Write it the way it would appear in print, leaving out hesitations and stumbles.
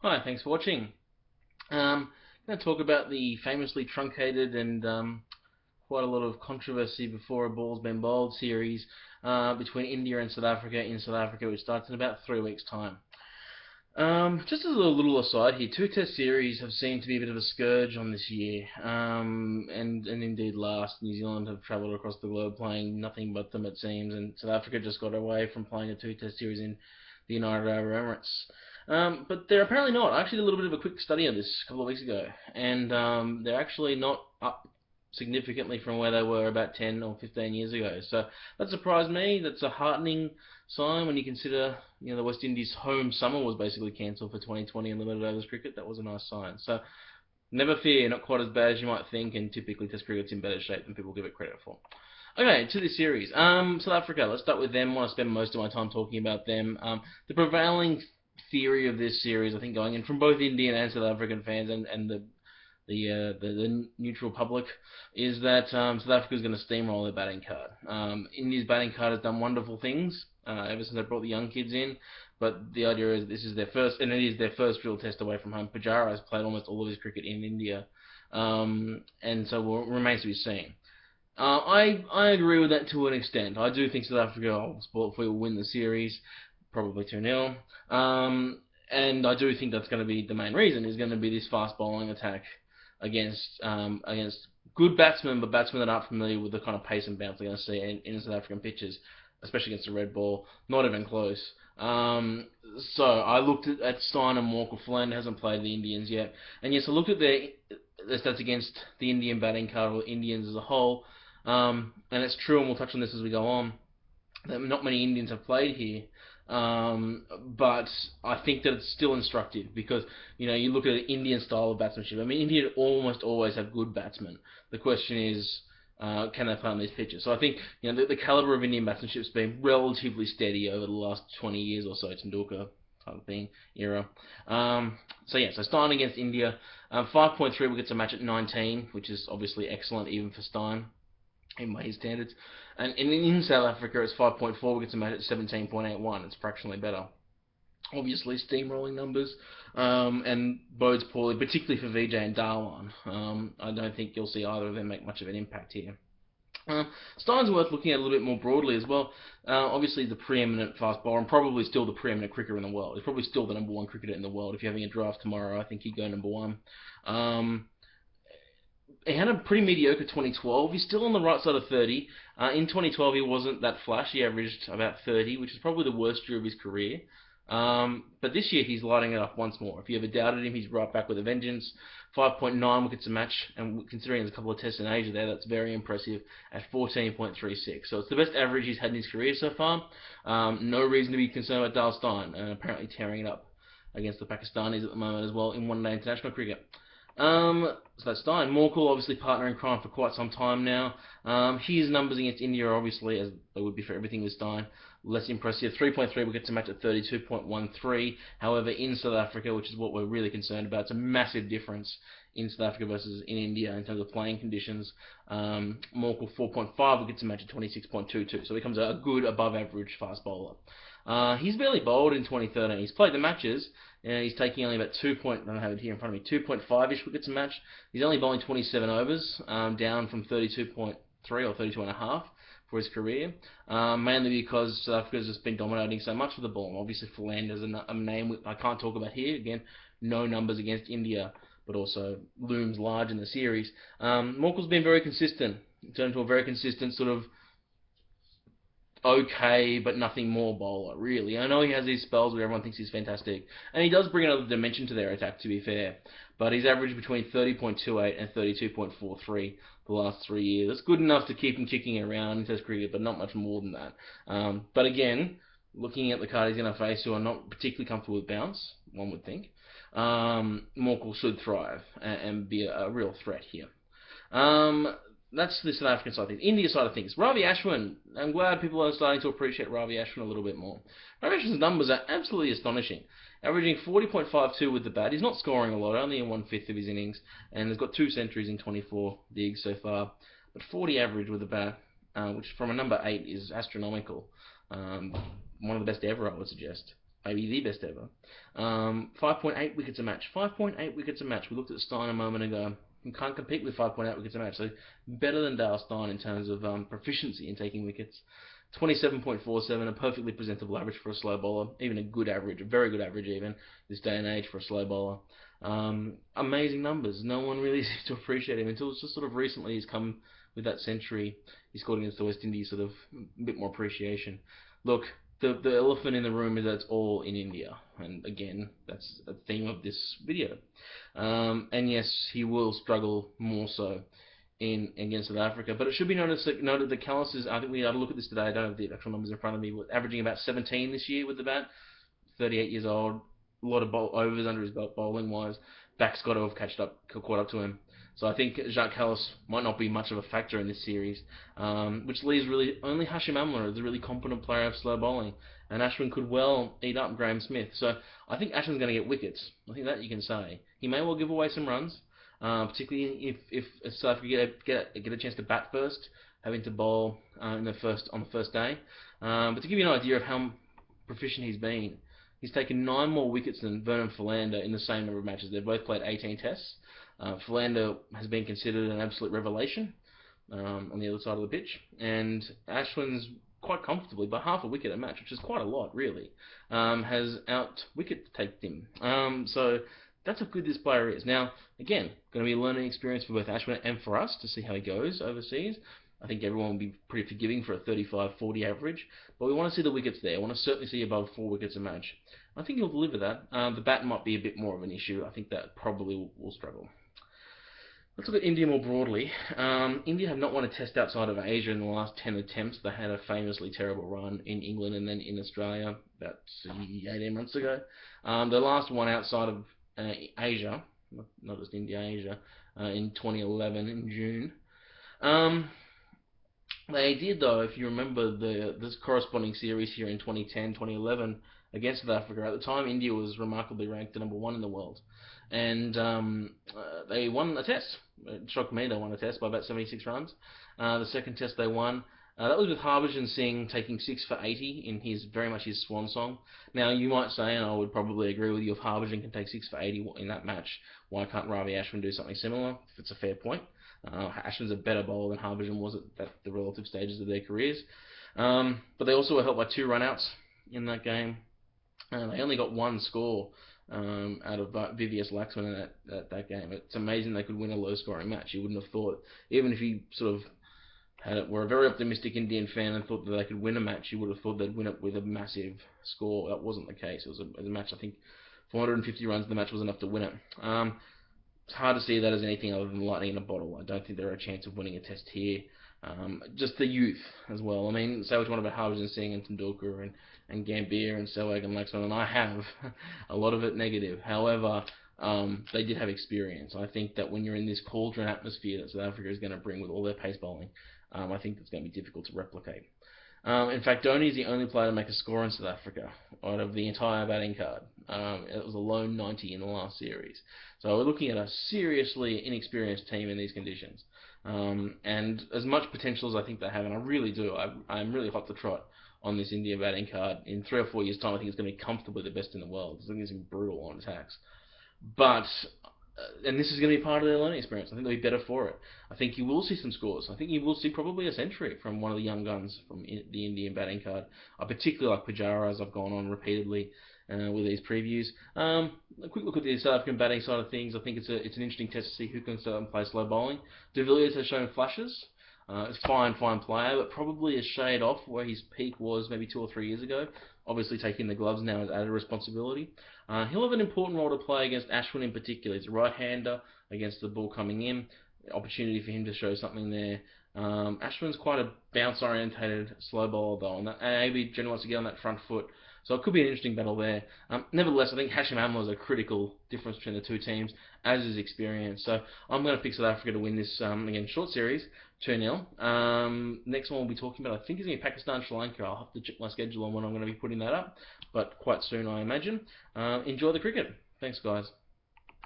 Hi, thanks for watching. I'm going to talk about the famously truncated and quite a lot of controversy before a ball's been bowled series between India and South Africa in South Africa, which starts in about 3 weeks' time. Just as a little aside here, two test series have seemed to be a bit of a scourge on this year, and indeed last. New Zealand have travelled across the globe playing nothing but them, it seems, and South Africa just got away from playing a two-test series in the United Arab Emirates. But they're apparently not. I actually did a little bit of a quick study of this a couple of weeks ago, and they're actually not up significantly from where they were about 10 or 15 years ago. So that surprised me. That's a heartening sign when you consider, the West Indies' home summer was basically cancelled for 2020 and limited overs cricket. That was a nice sign. So never fear, not quite as bad as you might think, and typically Test cricket's in better shape than people give it credit for. Okay, to this series. South Africa, let's start with them. I want to spend most of my time talking about them. The prevailing theory of this series, I think, going in from both Indian and South African fans and the neutral public, is that South Africa is going to steamroll their batting card. India's batting card has done wonderful things ever since they brought the young kids in, but the idea is this is their first, and it is their first real test away from home. Pujara has played almost all of his cricket in India, and so it remains to be seen. I agree with that to an extent. I do think South Africa, I'll spoil it for you, will win the series, probably 2-0. And I do think that's going to be the main reason, is going to be this fast bowling attack against good batsmen, but batsmen that aren't familiar with the kind of pace and bounce they're going to see in South African pitches, especially against the red ball. Not even close. So I looked at Stein and Walker. Flynn hasn't played the Indians yet, and yes, I looked at their stats against the Indian batting card, or Indians as a whole. And it's true, and we'll touch on this as we go on, that not many Indians have played here. But I think that it's still instructive because, you look at an Indian style of batsmanship. I mean, India almost always have good batsmen. The question is, can they play on these pitches? So I think, the caliber of Indian batsmanship has been relatively steady over the last 20 years or so, Tendulkar type of thing, era. So Stein against India, 5.3 wickets a match at 19, which is obviously excellent even for Stein, even by his standards. And in South Africa, it's 5.4 wickets a match at 17.81. It's fractionally better. Obviously, steamrolling numbers, and bodes poorly, particularly for Vijay and Darwan. I don't think you'll see either of them make much of an impact here. Stein's worth looking at a little bit more broadly as well. Obviously, the preeminent fast bowler, and probably still the preeminent cricketer in the world. He's probably still the number one cricketer in the world. If you're having a draft tomorrow, I think he'd go number one. He had a pretty mediocre 2012. He's still on the right side of 30. In 2012, he wasn't that flash. He averaged about 30, which is probably the worst year of his career. But this year, he's lighting it up once more. If you ever doubted him, he's right back with a vengeance. 5.9 wickets a match, and considering there's a couple of tests in Asia there, that's very impressive at 14.36. So it's the best average he's had in his career so far. No reason to be concerned about Dale Stein, and apparently tearing it up against the Pakistanis at the moment as well in one-day international cricket. So that's Stein. Morkel, obviously partner in crime for quite some time now. His numbers against India are obviously, as they would be for everything with Stein, less impressive. 3.3 wickets a match at 32.13. However, in South Africa, which is what we're really concerned about, it's a massive difference in South Africa versus in India in terms of playing conditions. Morkel 4.5 wickets a match at 26.22. So he becomes a good above average fast bowler. He's barely bowled in 2013. He's played the matches, and he's taking only about I don't have it here in front of me, 2.5-ish wickets a match. He's only bowling 27 overs, down from 32.3 or 32.5 for his career, mainly because South Africa's just been dominating so much with the ball. And obviously, Philander's a name I can't talk about here. Again, no numbers against India, but also looms large in the series. Morkel's been very consistent, turned into a very consistent sort of okay, but nothing more bowler, really. I know he has these spells where everyone thinks he's fantastic, and he does bring another dimension to their attack, to be fair, but he's averaged between 30.28 and 32.43 the last 3 years. That's good enough to keep him kicking around in Test cricket, but not much more than that. But again, looking at the card he's going to face, who are not particularly comfortable with bounce, one would think, Morkel should thrive and be a real threat here. That's the South African side of things. India side of things. Ravi Ashwin. I'm glad people are starting to appreciate Ravi Ashwin a little bit more. Ravi Ashwin's numbers are absolutely astonishing. Averaging 40.52 with the bat. He's not scoring a lot, only in 1/5 of his innings, and has got 2 centuries in 24 digs so far. But 40 average with the bat, which from a number 8 is astronomical. One of the best ever, I would suggest. maybe the best ever. 5.8 wickets a match. 5.8 wickets a match. We looked at Stein a moment ago. You can't compete with 5.8 wickets a match. So better than Dale Stein in terms of proficiency in taking wickets. 27.47, a perfectly presentable average for a slow bowler, even a good average, a very good average even, this day and age for a slow bowler. Amazing numbers. No one really seems to appreciate him until it's just sort of recently he's come with that century he scored against the West Indies, sort of a bit more appreciation. Look, the elephant in the room is that it's all in India, and again, that's a theme of this video. And yes, he will struggle more so in against South Africa. But it should be noted that Callis is, I think we had a look at this today, I don't have the actual numbers in front of me, but averaging about 17 this year with the bat, 38 years old, a lot of overs under his belt bowling wise. Back's got to have caught up to him. So I think Jacques Kallis might not be much of a factor in this series, which leaves really only Hashim Amla as a really competent player of slow bowling, and Ashwin could well eat up Graham Smith. So I think Ashwin's going to get wickets. I think that you can say. He may well give away some runs, particularly if South Africa get a chance to bat first, having to bowl on the first day. But to give you an idea of how proficient he's been, he's taken 9 more wickets than Vernon Philander in the same number of matches. They've both played 18 tests. Philander has been considered an absolute revelation on the other side of the pitch, and Ashwin's quite comfortably, by half a wicket a match, which is quite a lot, really, has out-wicket taken him. So that's how good this player is. Now, again, going to be a learning experience for both Ashwin and for us to see how he goes overseas. I think everyone will be pretty forgiving for a 35-40 average, but we want to see the wickets there. I want to certainly see above 4 wickets a match. I think he'll deliver that. The bat might be a bit more of an issue. I think that probably will struggle. Let's look at India more broadly. India have not won a test outside of Asia in the last 10 attempts. They had a famously terrible run in England and then in Australia about 18 months ago. The last one outside of Asia, not just India, Asia, in 2011 in June. They did, though, if you remember this corresponding series here in 2010, 2011 against South Africa. At the time, India was remarkably ranked number 1 in the world. And they won a test. It shocked me they won a test by about 76 runs. The second test they won, that was with Harbhajan Singh taking 6 for 80 in very much his swan song. Now, you might say, and I would probably agree with you, if Harbhajan can take 6 for 80 in that match, why can't Ravi Ashwin do something similar? If it's a fair point. Ashwin's a better bowler than Harbhajan was at the relative stages of their careers. But they also were helped by 2 run-outs in that game. They only got 1 score out of VVS Laxman at that game. It's amazing they could win a low-scoring match. You wouldn't have thought, even if you sort of were a very optimistic Indian fan and thought that they could win a match, you would have thought they'd win it with a massive score. That wasn't the case. It was a match, I think, 450 runs in the match was enough to win it. It's hard to see that as anything other than lightning in a bottle. I don't think they're a chance of winning a test here. Just the youth as well. I mean, say what you want about Harbhajan Singh and Tendulkar and Gambhir and Sehwag and Laxman, and I have a lot of it negative. However, they did have experience. I think that when you're in this cauldron atmosphere that South Africa is going to bring with all their pace bowling, I think it's going to be difficult to replicate. In fact, Dhoni is the only player to make a score in South Africa out of the entire batting card. It was a lone 90 in the last series. So we're looking at a seriously inexperienced team in these conditions. And as much potential as I think they have, and I really do, I'm really hot to trot on this India batting card. In 3 or 4 years' time, I think it's going to be comfortably the best in the world. I think it's going to be brutal on attacks. But and this is going to be part of their learning experience. I think they'll be better for it. I think you will see some scores. I think you will see probably a century from one of the young guns from the Indian batting card. I particularly like Pujara, as I've gone on repeatedly with these previews. A quick look at the South African batting side of things. I think it's an interesting test to see who can start and play slow bowling. De Villiers has shown flashes. It's fine player, but probably a shade off where his peak was maybe 2 or 3 years ago. Obviously, taking the gloves now is added responsibility. He'll have an important role to play against Ashwin in particular. He's a right-hander against the ball coming in. Opportunity for him to show something there. Ashwin's quite a bounce-orientated slow bowler, though, and AB generally wants to get on that front foot. So it could be an interesting battle there. Nevertheless, I think Hashim Amla is a critical difference between the two teams, as is experience. So I'm going to pick South Africa to win this, again, short series, 2-0. Next one we'll be talking about, I think, is going to be Pakistan, Sri Lanka. I'll have to check my schedule on when I'm going to be putting that up, but quite soon, I imagine. Enjoy the cricket. Thanks, guys.